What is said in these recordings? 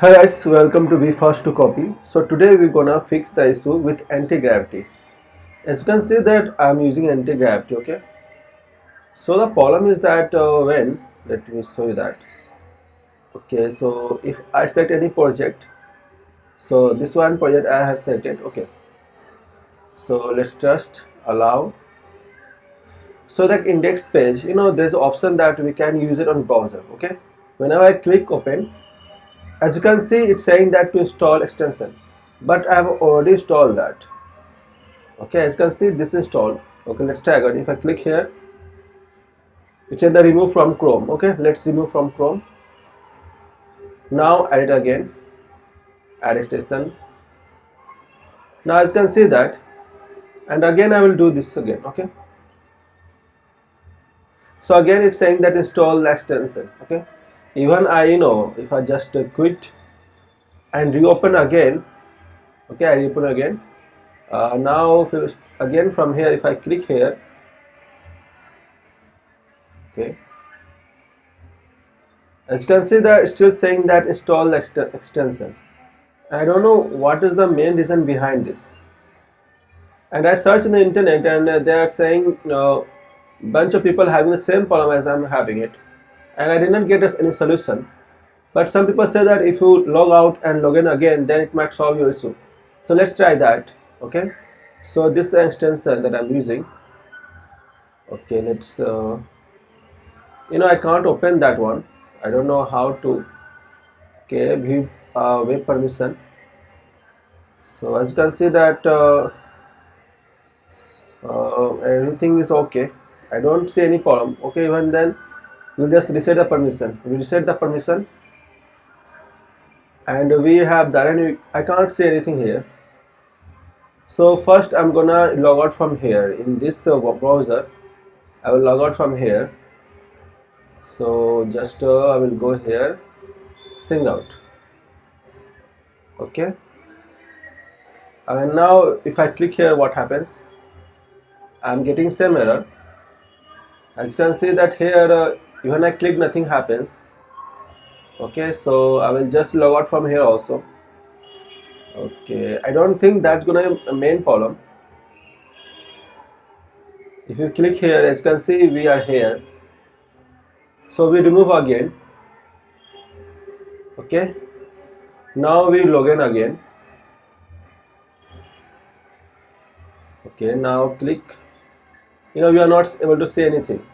Hi guys, welcome to Be Fast to Copy. So today we're gonna fix the issue with anti-gravity. As you can see that I'm using anti-gravity, okay? So the problem is that let me show you that. Okay, so if I select any project, so this one project I have selected, okay. So let's just allow. So that index page, there's an option that we can use it on browser, okay? Whenever I click open, as you can see, it's saying that to install extension, but I have already installed that. Okay, as you can see, this installed. Okay, let's try again. If I click here, it's in the remove from Chrome. Okay, let's remove from Chrome. Now add it again, add extension. Now as you can see that, and again I will do this again. Okay, so again it's saying that install the extension. Okay, even I know if I just quit and reopen again. Okay, I reopen again. Now again from here, if I click here, okay, as you can see that it's still saying that install the extension. I don't know what is the main reason behind this. And I searched in the internet, and they are saying bunch of people having the same problem as I'm having it, and I did not get any solution. But some people say that if you log out and log in again, then it might solve your issue. So let's try that. Okay. So this is the extension that I'm using. Okay, let's. I can't open that one. I don't know how to. Okay, view web permission. So as you can see that. Everything is okay. I don't see any problem. Okay, even then we'll just reset the permission. We reset the permission, and we have that, and I can't see anything here. So first I'm gonna log out from here in this browser. I will log out from here. So just I will go here, sing out. Okay, and now if I click here, what happens? I'm getting same error. As you can see that here, even I click, nothing happens. Okay, so I will just log out from here also. Okay, I don't think that's gonna be a main problem. If you click here, as you can see, we are here. So we remove again. Okay, now we log in again. Okay, now click. We are not able to see anything.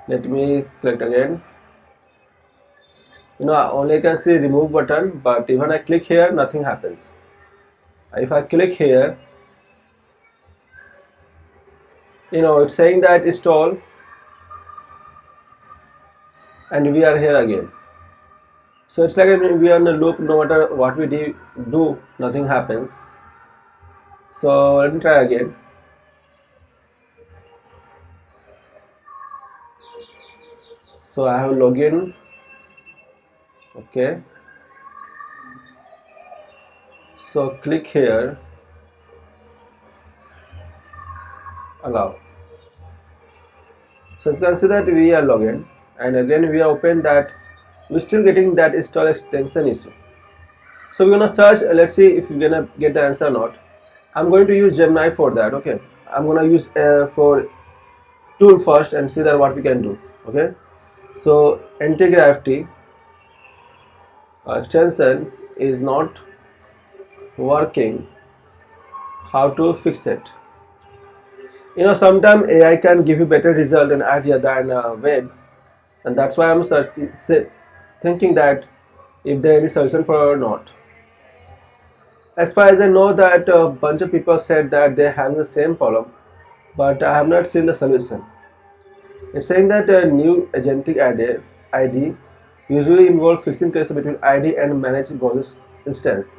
Let me click again. Only I can see remove button, but even I click here, nothing happens. If I click here, it's saying that install, and we are here again. So it's like we are in a loop. No matter what we do, nothing happens. So let me try again. So I have login. Okay, so click here, allow. So you can see that we are logged in, and again we are open that we're still getting that install extension issue. So we're gonna search. Let's see if we're gonna get the answer or not. I'm going to use Gemini for that. Okay, I'm gonna use for tool first and see that what we can do. Okay, so Antigravity extension is not working. How to fix it? Sometimes AI can give you better result and idea than web, and that's why I'm thinking that if there is any solution for or not. As far as I know, that a bunch of people said that they're having the same problem, but I have not seen the solution. It's saying that a new agentic ID usually involves fixing connection between ID and managed browser instance,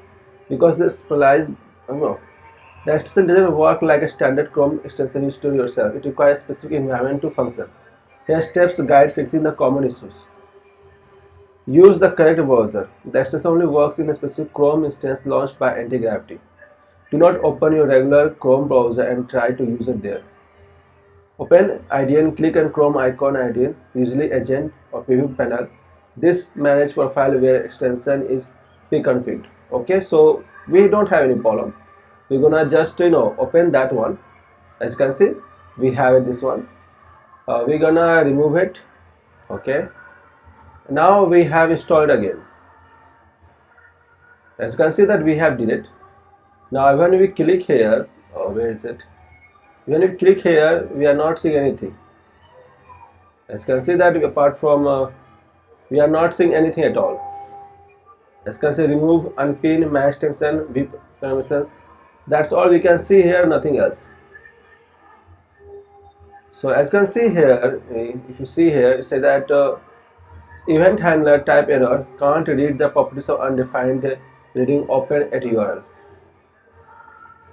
because this specialized the extension doesn't work like a standard Chrome extension you store yourself. It requires a specific environment to function. Here steps guide fixing the common issues. Use the correct browser. The extension only works in a specific Chrome instance launched by Antigravity. Do not open your regular Chrome browser and try to use it there. Open IDN, click on Chrome icon IDN, usually agent or preview panel. this manage profile where extension is pre-configured. Okay, so we don't have any problem. We're gonna just open that one. As you can see, we have it, this one. We're gonna remove it. Okay, now we have installed again. As you can see that we have did it. Now when we click here, where is it? When we click here, we are not seeing anything. As you can see that apart from we are not seeing anything at all. As you can see, remove, unpin, match extension, VIP permissions. That's all we can see here, nothing else. So as you can see here, if you see here, it says that event handler type error can't read the properties of undefined reading open at URL.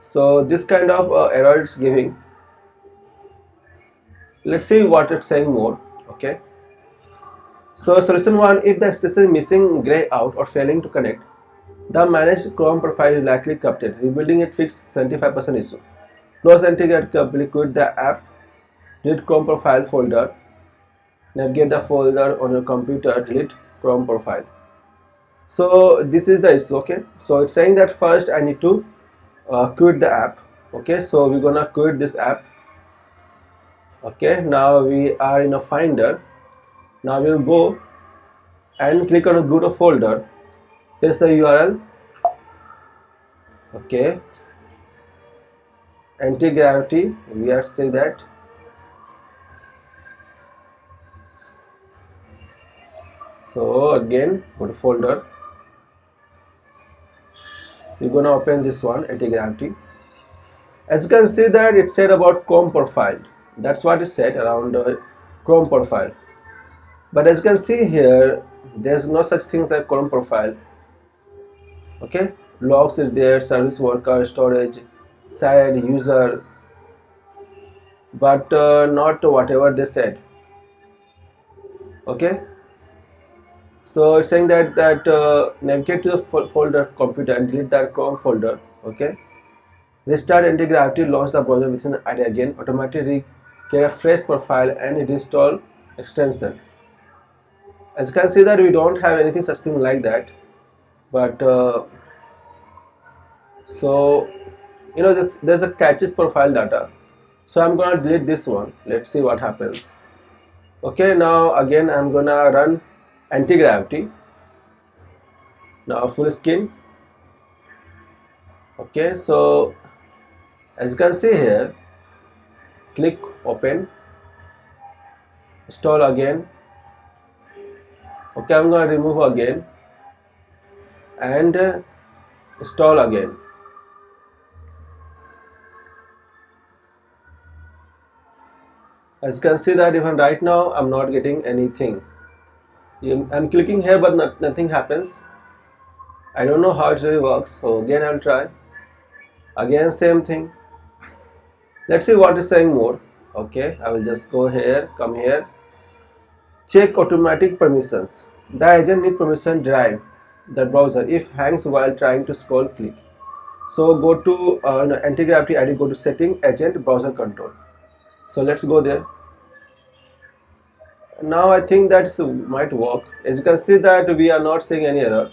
So this kind of error it's giving. Let's see what it's saying more. Okay. So solution 1, if the extension is missing, gray out or failing to connect, the managed Chrome profile is likely corrupted. Rebuilding it fixes 75% issue. Close Antigravity completely, quit the app, delete Chrome profile folder, navigate the folder on your computer, delete Chrome profile. So this is the issue. Okay, so it's saying that first I need to quit the app. Okay, so we're gonna quit this app. Okay, now we are in a finder. Now we'll go and click on a go to folder, paste the URL. Okay, Antigravity, we are saying that. So again, go to folder. We're gonna open this one, Antigravity. As you can see that it said about Chrome profile. That's what it said around Chrome profile. But as you can see here, there's no such things like Chrome profile. Okay, logs is there, service worker, storage, side, user, but not whatever they said. Okay, so it's saying that navigate to the folder of computer and delete that Chrome folder. Okay, restart Antigravity, launch the browser within the ID again, automatically create a fresh profile and install extension. As you can see that we don't have anything such thing like that, but so there's a catches profile data, so I'm gonna delete this one. Let's see what happens. Okay, now again I'm gonna run Antigravity. Now full screen. Okay, so as you can see here, click open, install again. Okay, I'm gonna remove again and install again. As you can see that even right now I'm not getting anything. I'm clicking here but nothing happens. I don't know how it really works. So again I'll try. Again same thing. Let's see what is saying more. Okay, I will just go here, come here. Check automatic permissions. The agent need permission drive the browser if hangs while trying to scroll, click. So go to Antigravity ID, go to setting, agent, browser control. So let's go there. Now I think that might work. As you can see that we are not seeing any error.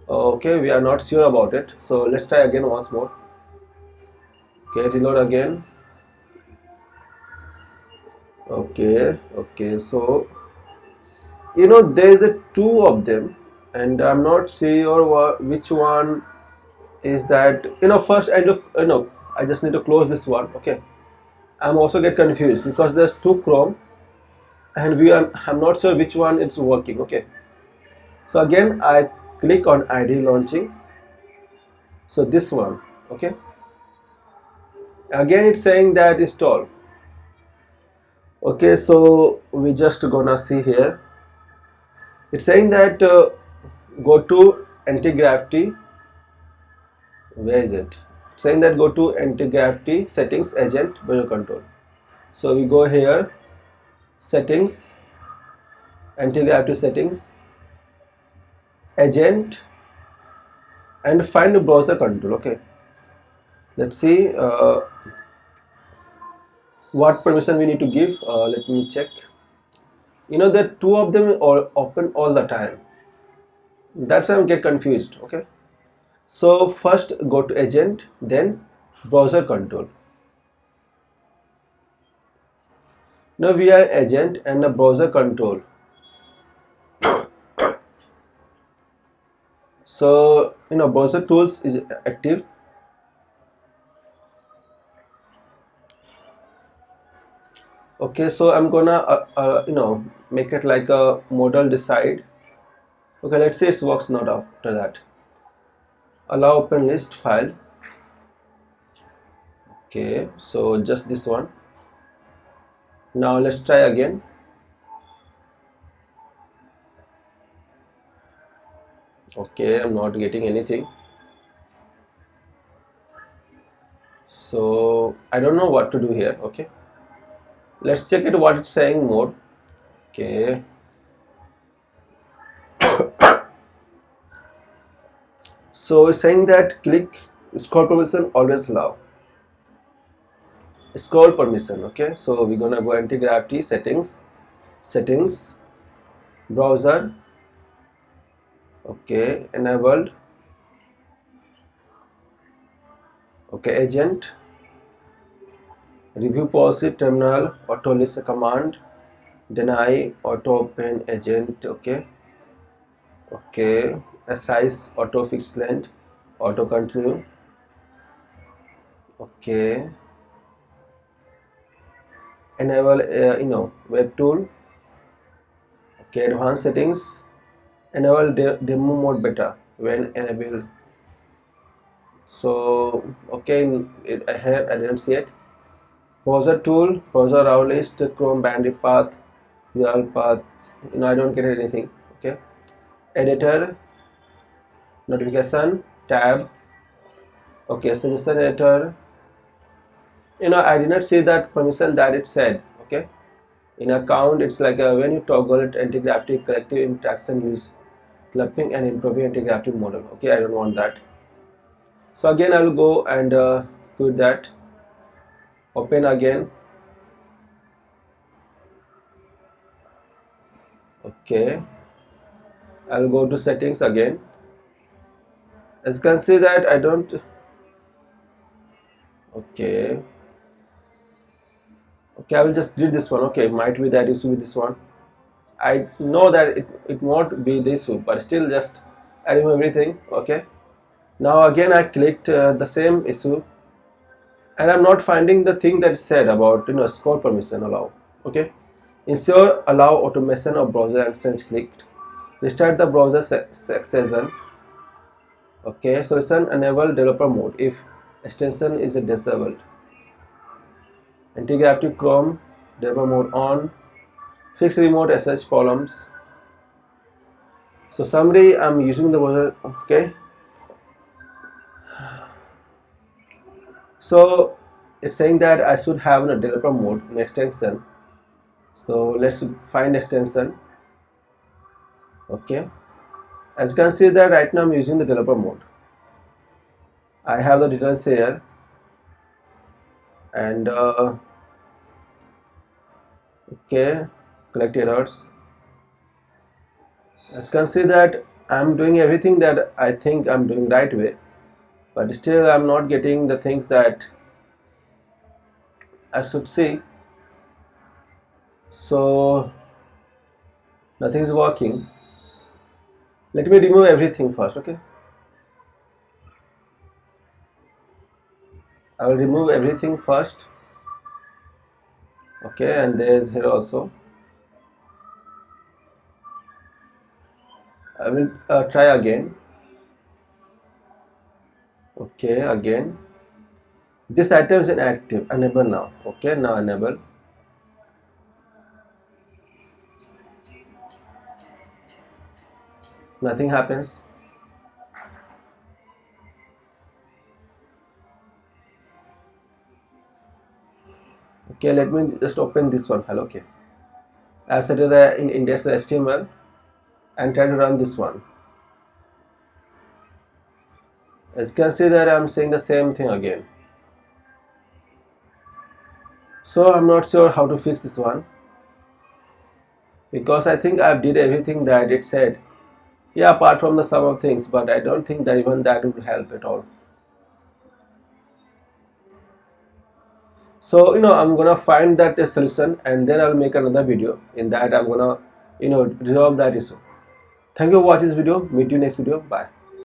Okay, we are not sure about it. So let's try again once more. Okay, reload again. Okay, so there is a two of them and I'm not sure which one is that. First I look, I just need to close this one. Okay, I'm also get confused because there's two Chrome and I'm not sure which one it's working. Okay, so again I click on ID launching, so this one. Okay, again it's saying that install. Okay, so we just gonna see here, it's saying that go to Antigravity. Where is it? It's saying that go to Antigravity settings, agent, browser control. So we go here, settings, Antigravity settings, agent, and find browser control. Okay, let's see what permission we need to give. Let me check. you know that two of them are open all the time. That's why I get confused. Okay, so first go to agent, then browser control. Now we are agent and the browser control. So browser tools is active. Okay, so I'm gonna make it like a model decide. Okay, let's say it works not after that. Allow open list file. Okay, so just this one. Now let's try again. Okay, I'm not getting anything. So I don't know what to do here. Okay, let's check it what it's saying more. Okay, so it's saying that click scroll permission always allow. Scroll permission. Okay, so we're gonna go Antigravity settings, browser. Okay, enabled. Okay, agent, review policy, terminal, auto list command, deny, auto open agent. Okay, okay, size, auto fix length, auto continue. Okay, enable web tool. Okay, advanced settings, enable demo mode beta when enable. So okay, here I didn't see it. Browser tool, browser route list, Chrome boundary path, URL path. I don't get anything. Okay, editor, notification tab. Okay, suggestion editor. I did not see that permission that it said. Okay, in account it's like when you toggle it, anti-gravity collective interaction use clumping and improving anti-gravity model. Okay, I don't want that. So again I will go and quit that. Open again. Okay, I will go to settings again. As you can see that I don't. Okay, I will just delete this one. Okay, might be that issue with this one. I know that it won't be the issue, but still just I remove everything. Okay, now again I clicked the same issue and I'm not finding the thing that said about scroll permission allow. Okay, ensure allow automation of browser actions clicked. Restart the browser session. Okay, solution enable developer mode if extension is disabled. Anti-gravity Chrome developer mode on. Fix remote SSH problems. So summary, I'm using the browser. Okay, so it's saying that I should have a developer mode in extension. So let's find extension. Okay, as you can see that right now I'm using the developer mode. I have the details here and okay, collect errors. As you can see that I'm doing everything that I think I'm doing right way, but still I'm not getting the things that I should see. So nothing is working. Let me remove everything first. Okay, I will remove everything first. Okay, and there's here also. I will try again. Okay, again. This item is inactive. Enable now. Okay, now enable. Nothing happens. Okay, let me just open this one file. Okay, I've set it in index.html and try to run this one. As you can see that I'm saying the same thing again. So I'm not sure how to fix this one. because I think I've did everything that it said. Yeah, apart from the sum of things, but I don't think that even that would help at all. So I'm gonna find that solution, and then I'll make another video. In that I'm gonna resolve that issue. Thank you for watching this video. Meet you next video. Bye.